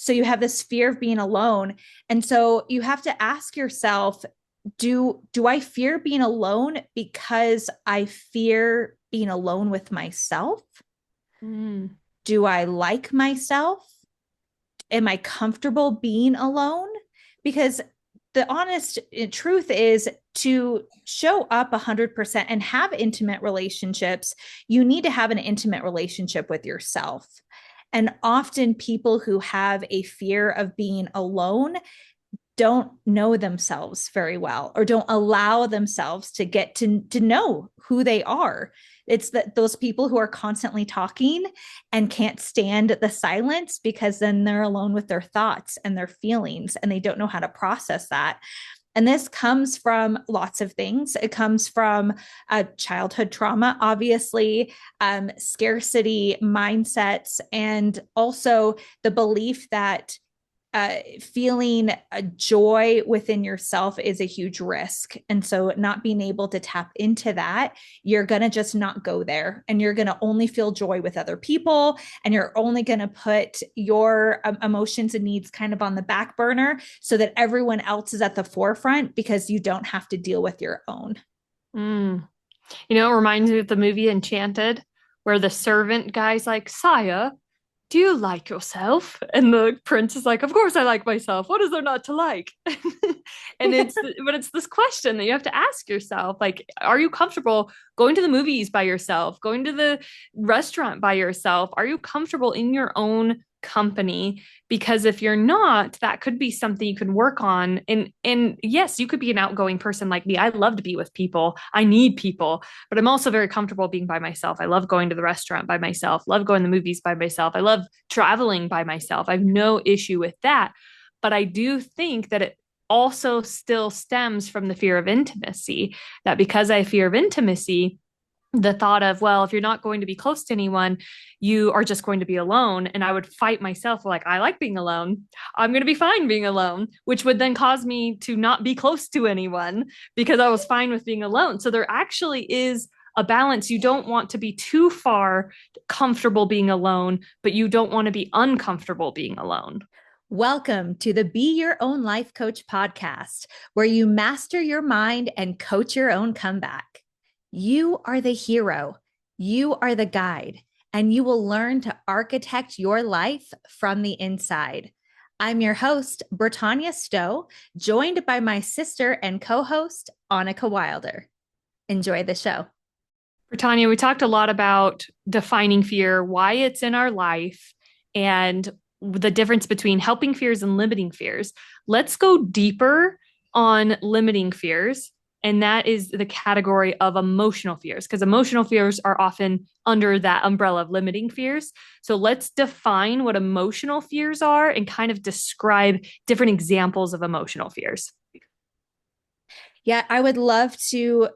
So you have this fear of being alone. And so you have to ask yourself, do I fear being alone because I fear being alone with myself? Mm. Do I like myself? Am I comfortable being alone? Because the honest truth is, to show up 100% and have intimate relationships, you need to have an intimate relationship with yourself. And often people who have a fear of being alone don't know themselves very well, or don't allow themselves to get to know who they are. It's that those people who are constantly talking and can't stand the silence, because then they're alone with their thoughts and their feelings and they don't know how to process that. And this comes from lots of things. It comes from childhood trauma, obviously, scarcity mindsets, and also the belief that feeling a joy within yourself is a huge risk. And so, not being able to tap into that, you're going to just not go there. And you're going to only feel joy with other people. And you're only going to put your emotions and needs kind of on the back burner so that everyone else is at the forefront, because you don't have to deal with your own. Mm. You know, it reminds me of the movie Enchanted, where the servant guy's like, Sire, do you like yourself? And the prince is like, of course I like myself. What is there not to like? And but it's this question that you have to ask yourself, like, are you comfortable going to the movies by yourself, going to the restaurant by yourself? Are you comfortable in your own company? Because if you're not, that could be something you can work on. And yes, you could be an outgoing person like me. I love to be with people. I need people, but I'm also very comfortable being by myself. I love going to the restaurant by myself, love going to the movies by myself. I love traveling by myself. I have no issue with that. But I do think that it also still stems from the fear of intimacy, that because I fear of intimacy, the thought of, well, if you're not going to be close to anyone, you are just going to be alone. And I would fight myself, like, I like being alone. I'm going to be fine being alone, which would then cause me to not be close to anyone because I was fine with being alone. So there actually is a balance. You don't want to be too far comfortable being alone, but you don't want to be uncomfortable being alone. Welcome to the Be Your Own Life Coach podcast, where you master your mind and coach your own comeback. You are the hero, you are the guide, and you will learn to architect your life from the inside. I'm your host, Britannia Stowe, joined by my sister and co host, Annika Wilder. Enjoy the show. Britannia, we talked a lot about defining fear, why it's in our life, and the difference between helping fears and limiting fears. Let's go deeper on limiting fears. And that is the category of emotional fears, because emotional fears are often under that umbrella of limiting fears. So let's define what emotional fears are and kind of describe different examples of emotional fears. Yeah, I would love to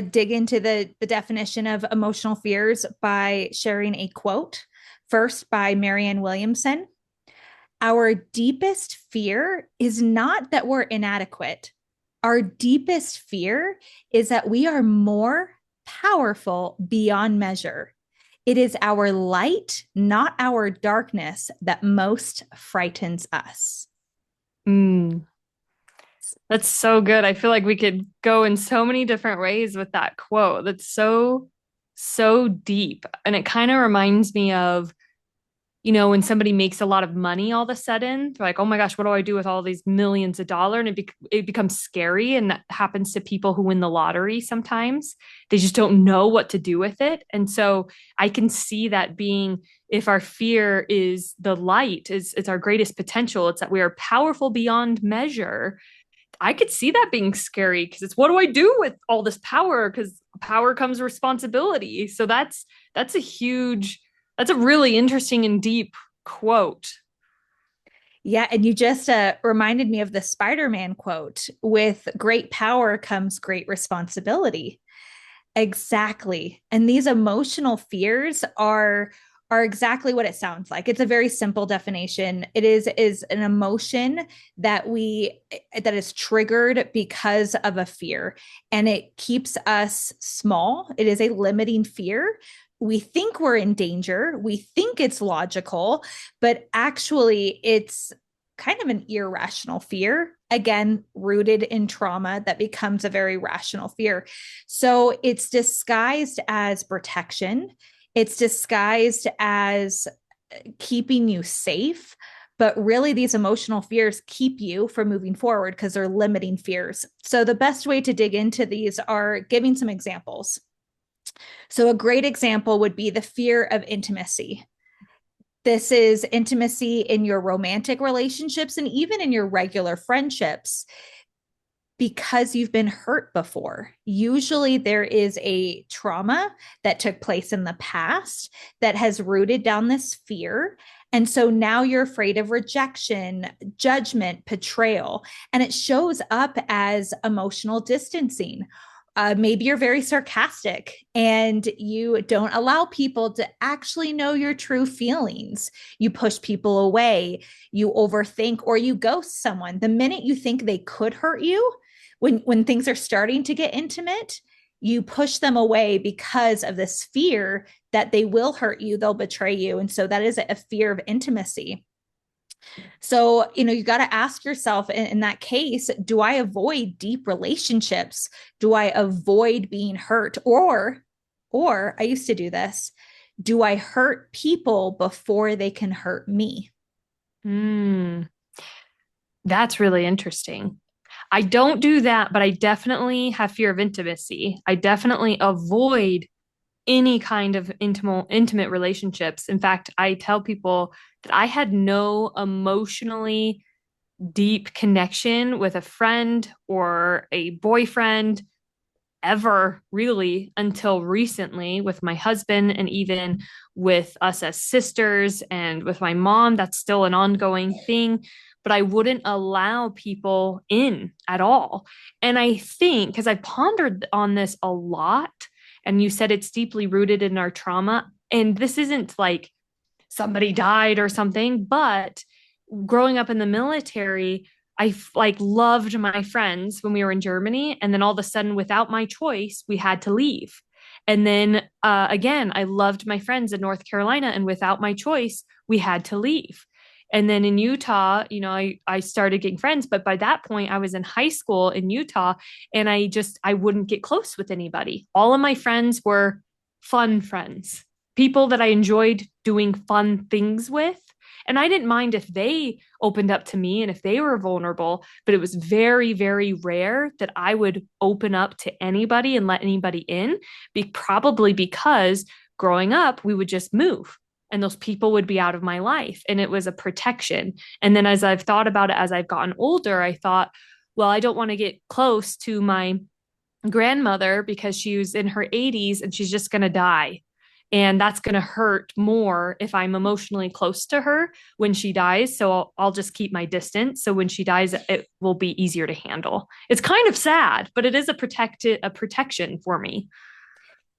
dig into the definition of emotional fears by sharing a quote, first by Marianne Williamson. Our deepest fear is not that we're inadequate. Our deepest fear is that we are more powerful beyond measure. It is our light, not our darkness, that most frightens us. Mm, that's so good. I feel like we could go in so many different ways with that quote. That's so, so deep. And it kind of reminds me of, you know, when somebody makes a lot of money all of a sudden, they're like, oh my gosh, what do I do with all these millions of dollars? And it becomes scary. And that happens to people who win the lottery sometimes. They just don't know what to do with it. And so I can see that being, if our fear is the light, is it's our greatest potential, it's that we are powerful beyond measure. I could see that being scary because it's, what do I do with all this power? Because power comes responsibility. So that's a huge, that's a really interesting and deep quote. Yeah, and you just reminded me of the Spider-Man quote, with great power comes great responsibility. Exactly. And these emotional fears are exactly what it sounds like. It's a very simple definition. It is an emotion that is triggered because of a fear, and it keeps us small. It is a limiting fear, we think we're in danger, we think it's logical, but actually it's kind of an irrational fear, again, rooted in trauma that becomes a very rational fear. So it's disguised as protection, it's disguised as keeping you safe. But really, these emotional fears keep you from moving forward because they're limiting fears. So, the best way to dig into these are giving some examples. So, a great example would be the fear of intimacy. This is intimacy in your romantic relationships and even in your regular friendships because you've been hurt before. Usually, there is a trauma that took place in the past that has rooted down this fear. And so now you're afraid of rejection, judgment, betrayal, and it shows up as emotional distancing. Maybe you're very sarcastic and you don't allow people to actually know your true feelings. You push people away, you overthink, or you ghost someone. The minute you think they could hurt you, when things are starting to get intimate, you push them away because of this fear that they will hurt you, they'll betray you. And so that is a fear of intimacy. So, you got to ask yourself in that case, do I avoid deep relationships? Do I avoid being hurt? Or I used to do this. Do I hurt people before they can hurt me? Mm, that's really interesting. I don't do that, but I definitely have fear of intimacy. I definitely avoid any kind of intimate relationships. In fact, I tell people that I had no emotionally deep connection with a friend or a boyfriend ever really until recently with my husband and even with us as sisters and with my mom. That's still an ongoing thing, but I wouldn't allow people in at all. And I think because I pondered on this a lot, and you said it's deeply rooted in our trauma, and this isn't like somebody died or something, but growing up in the military, I like loved my friends when we were in Germany, and then all of a sudden, without my choice, we had to leave. And then again, I loved my friends in North Carolina, and without my choice, we had to leave. And then in Utah, I started getting friends, but by that point, I was in high school in Utah, and I wouldn't get close with anybody. All of my friends were fun friends, people that I enjoyed doing fun things with. And I didn't mind if they opened up to me and if they were vulnerable, but it was very, very rare that I would open up to anybody and let anybody in, probably because growing up, we would just move and those people would be out of my life. And it was a protection. And then as I've thought about it, as I've gotten older, I thought, well, I don't want to get close to my grandmother because she was in her 80s and she's just going to die. And that's going to hurt more if I'm emotionally close to her when she dies. So I'll just keep my distance. So when she dies, it will be easier to handle. It's kind of sad, but it is a protection for me.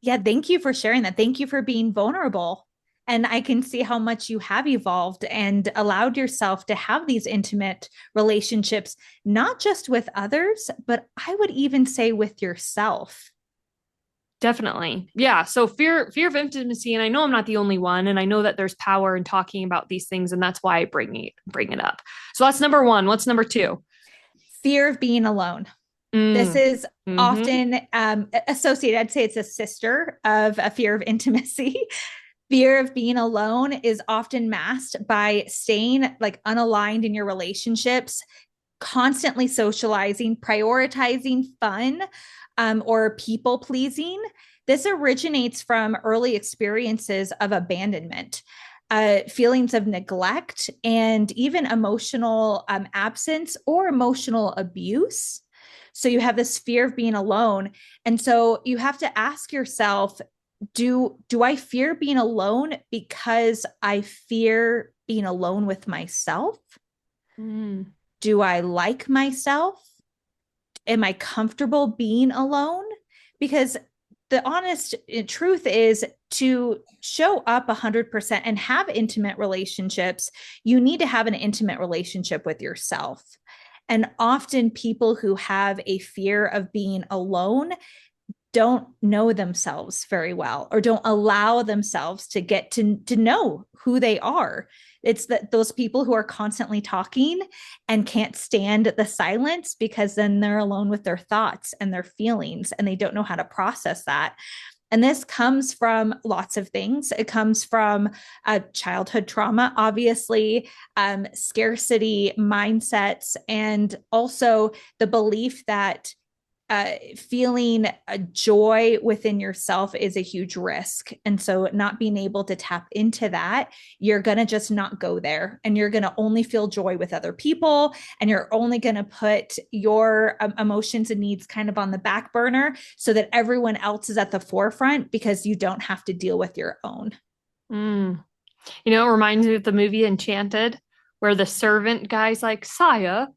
Yeah, thank you for sharing that. Thank you for being vulnerable. And I can see how much you have evolved and allowed yourself to have these intimate relationships, not just with others, but I would even say with yourself. Definitely. Yeah. So fear of intimacy. And I know I'm not the only one. And I know that there's power in talking about these things. And that's why I bring it up. So that's number one. What's number two? Fear of being alone. This Mm. is Mm-hmm. often associated, I'd say it's a sister of a fear of intimacy. Fear of being alone is often masked by staying like unaligned in your relationships, constantly socializing, prioritizing fun, or people pleasing. This originates from early experiences of abandonment, feelings of neglect, and even emotional absence or emotional abuse. So you have this fear of being alone. And so you have to ask yourself, do I fear being alone because I fear being alone with myself? Mm. Do I like myself? Am I comfortable being alone? Because the honest truth is to show up 100% and have intimate relationships, you need to have an intimate relationship with yourself. And often people who have a fear of being alone don't know themselves very well or don't allow themselves to get to know who they are. It's that those people who are constantly talking and can't stand the silence because then they're alone with their thoughts and their feelings and they don't know how to process that. And this comes from lots of things. It comes from childhood trauma, obviously, scarcity mindsets, and also the belief that feeling a joy within yourself is a huge risk. And so, not being able to tap into that, you're going to just not go there. And you're going to only feel joy with other people. And you're only going to put your emotions and needs kind of on the back burner so that everyone else is at the forefront because you don't have to deal with your own. Mm. It reminds me of the movie Enchanted, where the servant guy's like, Saya,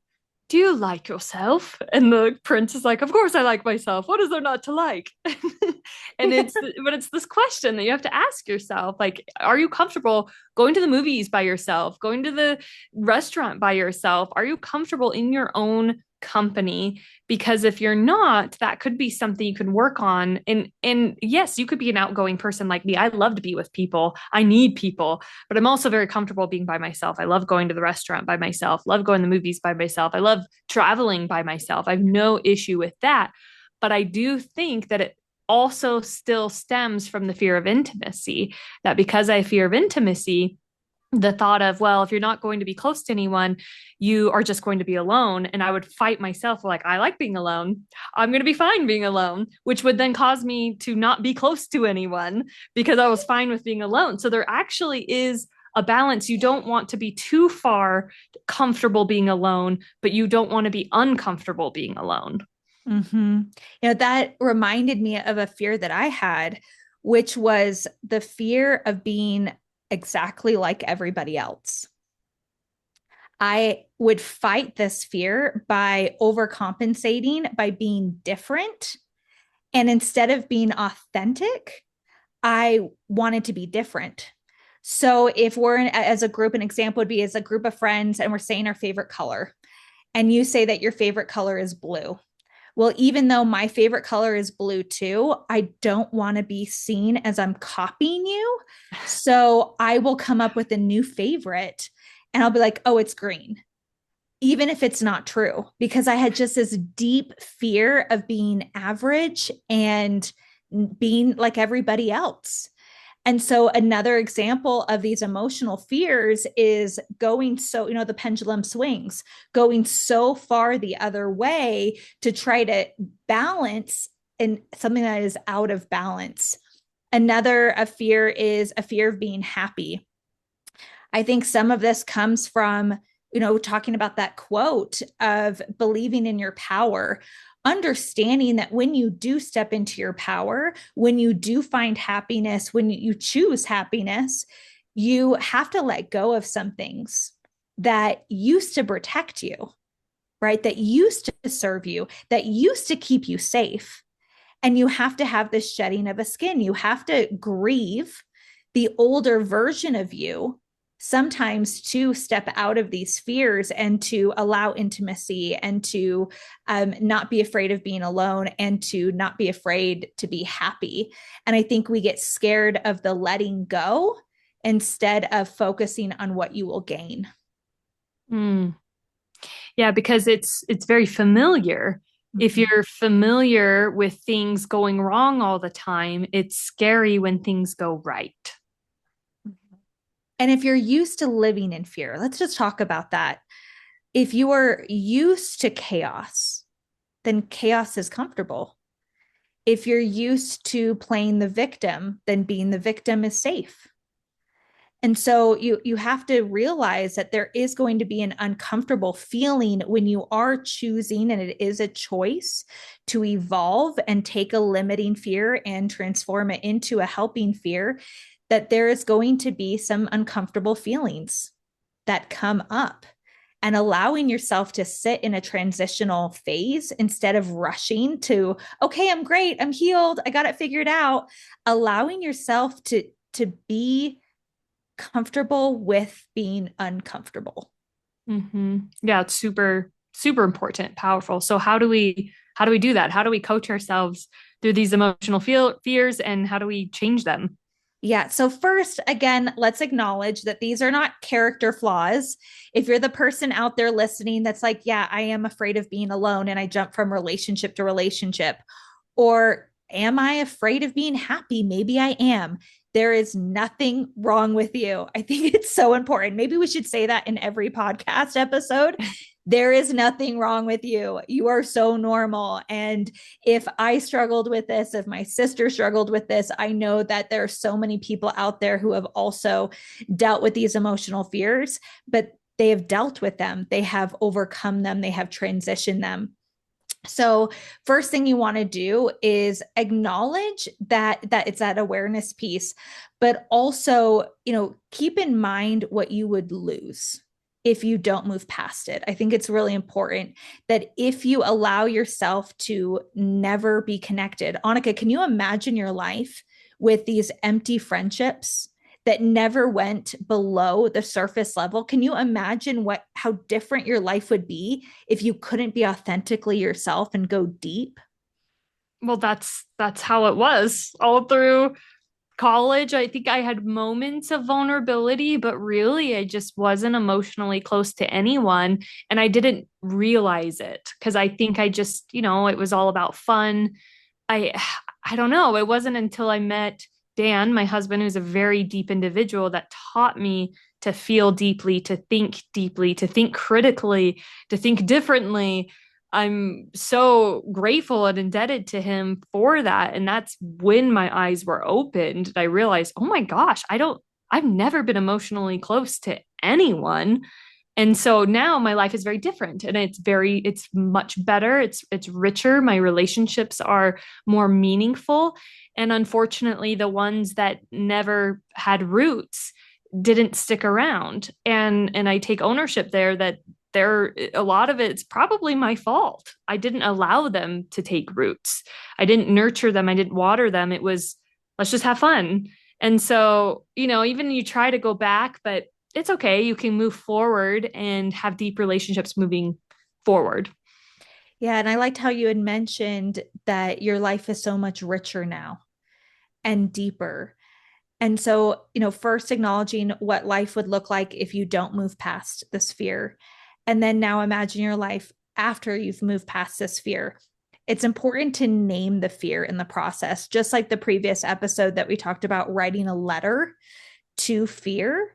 do you like yourself? And the prince is like, of course I like myself. What is there not to like? And it's this question that you have to ask yourself, like, are you comfortable going to the movies by yourself, going to the restaurant by yourself? Are you comfortable in your own company? Because if you're not, that could be something you can work on. And yes, you could be an outgoing person like me. I love to be with people. I need people, but I'm also very comfortable being by myself. I love going to the restaurant by myself, love going to the movies by myself. I love traveling by myself. I have no issue with that. But I do think that it also still stems from the fear of intimacy, that because I fear of intimacy, the thought of, well, if you're not going to be close to anyone, you are just going to be alone. And I would fight myself like, I like being alone. I'm going to be fine being alone, which would then cause me to not be close to anyone because I was fine with being alone. So there actually is a balance. You don't want to be too far comfortable being alone, but you don't want to be uncomfortable being alone. Mm-hmm. That reminded me of a fear that I had, which was the fear of being exactly like everybody else. I would fight this fear by overcompensating, by being different. And instead of being authentic, I wanted to be different. So if we're as a group, an example would be as a group of friends and we're saying our favorite color, and you say that your favorite color is blue. Well, even though my favorite color is blue too, I don't want to be seen as I'm copying you. So I will come up with a new favorite and I'll be like, oh, it's green, even if it's not true, because I had just this deep fear of being average and being like everybody else. And so another example of these emotional fears is going so, the pendulum swings, going so far the other way to try to balance in something that is out of balance. Another a fear is a fear of being happy. I think some of this comes from, talking about that quote of believing in your power, understanding that when you do step into your power, when you do find happiness, when you choose happiness, you have to let go of some things that used to protect you, right? That used to serve you, that used to keep you safe. And you have to have this shedding of a skin. You have to grieve the older version of you sometimes to step out of these fears and to allow intimacy and to not be afraid of being alone and to not be afraid to be happy. And I think we get scared of the letting go instead of focusing on what you will gain. Mm. Yeah, because it's very familiar. If you're familiar with things going wrong all the time, it's scary when things go right. And if you're used to living in fear, let's just talk about that. If you are used to chaos, then chaos is comfortable. If you're used to playing the victim, then being the victim is safe. And so you have to realize that there is going to be an uncomfortable feeling when you are choosing, and it is a choice to evolve and take a limiting fear and transform it into a helping fear, that there is going to be some uncomfortable feelings that come up, and allowing yourself to sit in a transitional phase instead of rushing to, okay, I'm great, I'm healed, I got it figured out. Allowing yourself to be comfortable with being uncomfortable. Mm-hmm. Yeah, it's super, super important, powerful. So how do we do that? How do we coach ourselves through these emotional fears, and how do we change them? Yeah. So, first, again, let's acknowledge that these are not character flaws. If you're the person out there listening that's like, yeah, I am afraid of being alone and I jump from relationship to relationship, or am I afraid of being happy? Maybe I am. There is nothing wrong with you. I think it's so important. Maybe we should say that in every podcast episode. There is nothing wrong with you. You are so normal. And if I struggled with this, if my sister struggled with this, I know that there are so many people out there who have also dealt with these emotional fears, but they have dealt with them, they have overcome them, they have transitioned them. So first thing you want to do is acknowledge that it's that awareness piece, but also, keep in mind what you would lose if you don't move past it. I think it's really important that if you allow yourself to never be connected. Anike, can you imagine your life with these empty friendships that never went below the surface level? Can you imagine how different your life would be if you couldn't be authentically yourself and go deep? Well, that's how it was all through college. I think I had moments of vulnerability, but really I just wasn't emotionally close to anyone. And I didn't realize it because I think I just, it was all about fun. I I don't know. It wasn't until I met Dan, my husband, who's a very deep individual, that taught me to feel deeply, to think critically, to think differently. I'm so grateful and indebted to him for that. And that's when my eyes were opened. I realized, oh my gosh, I've never been emotionally close to anyone. And so now my life is very different, and it's much better. It's richer. My relationships are more meaningful. And unfortunately, the ones that never had roots didn't stick around. And I take ownership there that a lot of it's probably my fault. I didn't allow them to take roots. I didn't nurture them. I didn't water them. It was, let's just have fun. And so, even you try to go back, but it's okay. You can move forward and have deep relationships moving forward. Yeah. And I liked how you had mentioned that your life is so much richer now and deeper. And so, first acknowledging what life would look like if you don't move past this fear. And then now imagine your life after you've moved past this fear. It's important to name the fear in the process, just like the previous episode that we talked about writing a letter to fear.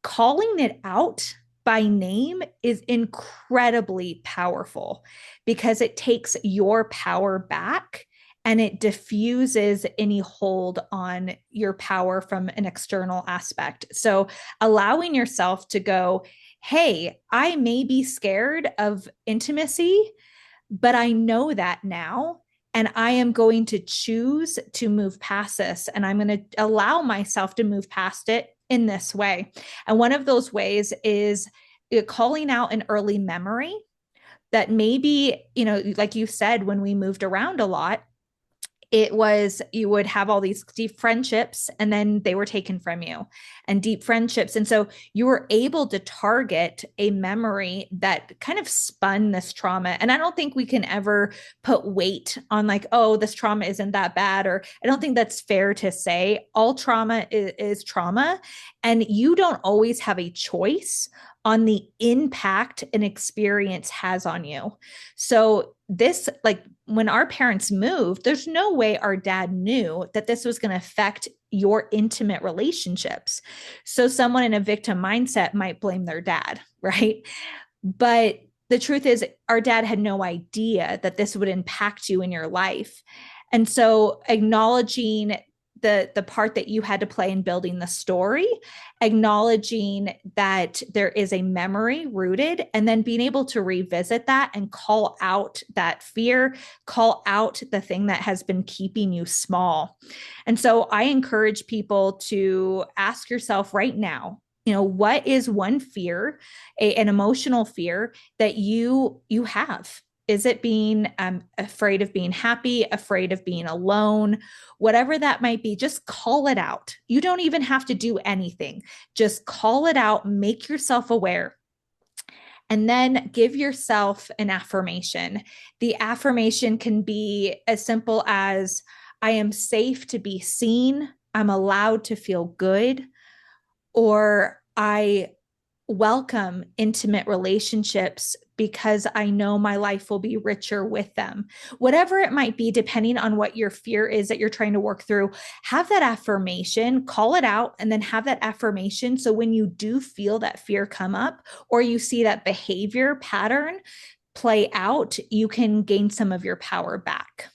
Calling it out by name is incredibly powerful because it takes your power back and it diffuses any hold on your power from an external aspect. So allowing yourself to go, hey, I may be scared of intimacy, but I know that now. And I am going to choose to move past this. And I'm going to allow myself to move past it in this way. And one of those ways is calling out an early memory that maybe, like you said, when we moved around a lot, it was you would have all these deep friendships and then they were taken from you, and deep friendships. And so you were able to target a memory that kind of spun this trauma. And I don't think we can ever put weight on like, oh, this trauma isn't that bad. Or I don't think that's fair to say. All trauma is trauma. And you don't always have a choice on the impact an experience has on you. So this, like when our parents moved, there's no way our dad knew that this was going to affect your intimate relationships. So someone in a victim mindset might blame their dad, right? But the truth is our dad had no idea that this would impact you in your life. And so acknowledging the part that you had to play in building the story, acknowledging that there is a memory rooted, and then being able to revisit that and call out that fear, call out the thing that has been keeping you small. And so I encourage people to ask yourself right now, what is one fear, an emotional fear that you have? Is it being afraid of being happy, afraid of being alone, whatever that might be? Just call it out. You don't even have to do anything. Just call it out, make yourself aware. And then give yourself an affirmation. The affirmation can be as simple as, I am safe to be seen, I'm allowed to feel good, or I welcome intimate relationships because I know my life will be richer with them. Whatever it might be, depending on what your fear is that you're trying to work through, have that affirmation, call it out, and then have that affirmation. So when you do feel that fear come up, or you see that behavior pattern play out, you can gain some of your power back.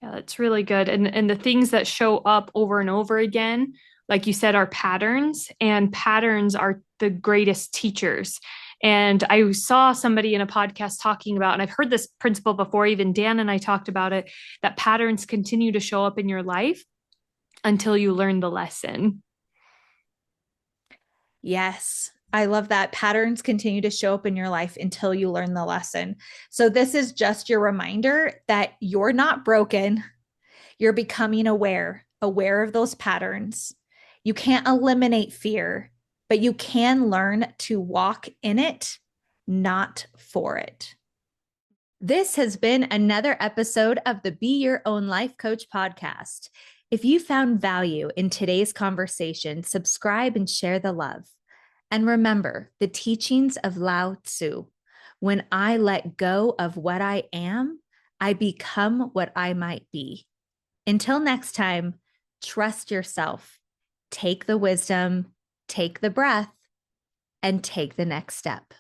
Yeah, that's really good. And the things that show up over and over again, like you said, are patterns, and patterns are the greatest teachers. And I saw somebody in a podcast talking about, and I've heard this principle before, even Dan and I talked about it, that patterns continue to show up in your life until you learn the lesson. Yes. I love that. Patterns continue to show up in your life until you learn the lesson. So, this is just your reminder that you're not broken. You're becoming aware of those patterns. You can't eliminate fear, but you can learn to walk in it, not for it. This has been another episode of the Be Your Own Life Coach podcast. If you found value in today's conversation, subscribe and share the love. And remember the teachings of Lao Tzu. When I let go of what I am, I become what I might be. Until next time, trust yourself, take the wisdom, take the breath, and take the next step.